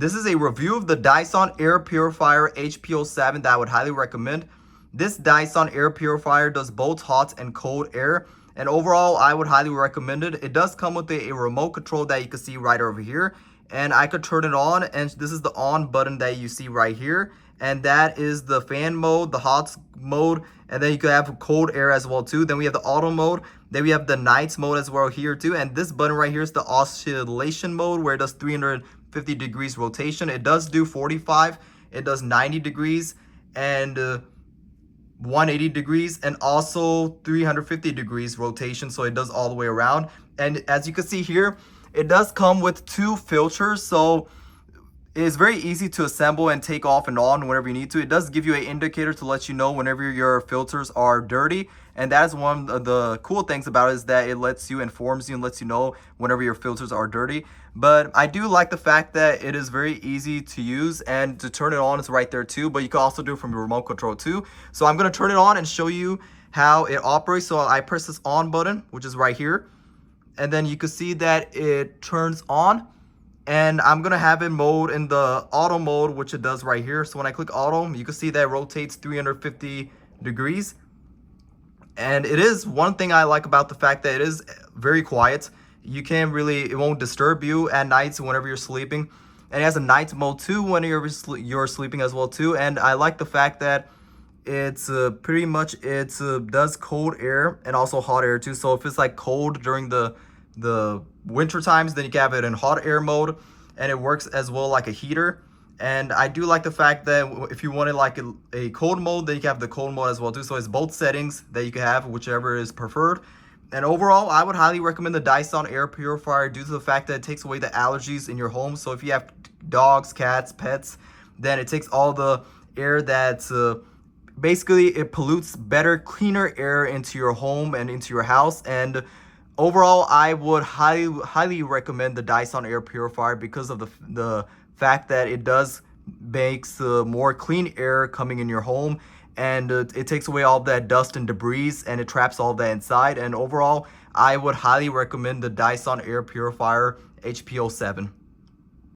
This is a review of the Dyson Air Purifier HP07 that I would highly recommend. This Dyson Air Purifier does both hot and cold air, and overall I would highly recommend it. It does come with a remote control that you can see right over here, and I could turn it on, and this is the on button that you see right here, and that is the fan mode, the hot mode, and then you could have cold air as well too. Then we have the auto mode, then we have the night mode as well here too, and this button right here is the oscillation mode where it does 350 degrees rotation. It does do 45, it does 90 degrees, and 180 degrees, and also 350 degrees rotation, so it does all the way around. And as you can see here, it does come with 2 filters, so it's very easy to assemble and take off and on whenever you need to. It does give you an indicator to let you know whenever your filters are dirty, and that is one of the cool things about it, is that it informs you and lets you know whenever your filters are dirty. But I do like the fact that it is very easy to use, and to turn it on is right there too, but you can also do it from your remote control too. So I'm going to turn it on and show you how it operates. So I press this on button, which is right here, and then you can see that it turns on. And I'm going to have it mode in the auto mode, which it does right here. So when I click auto, you can see that it rotates 350 degrees. And it is one thing I like about the fact that it is very quiet. You can't really, it won't disturb you at night whenever you're sleeping. And it has a night mode too when you're sleeping as well too. And I like the fact that it's pretty much, it does cold air and also hot air too. So if it's like cold during the winter times, then you can have it in hot air mode, and it works as well like a heater. And I do like the fact that if you wanted like a cold mode, then you can have the cold mode as well too. So it's both settings that you can have, whichever is preferred. And overall, I would highly recommend the Dyson Air Purifier due to the fact that it takes away the allergies in your home. So if you have dogs, cats, pets, then it takes all the air that's basically, it pollutes better, cleaner air into your home and into your house. And overall, I would highly recommend the Dyson Air Purifier because of the fact that it does makes more clean air coming in your home, and it takes away all that dust and debris, and it traps all that inside. And overall, I would highly recommend the Dyson Air Purifier HP07.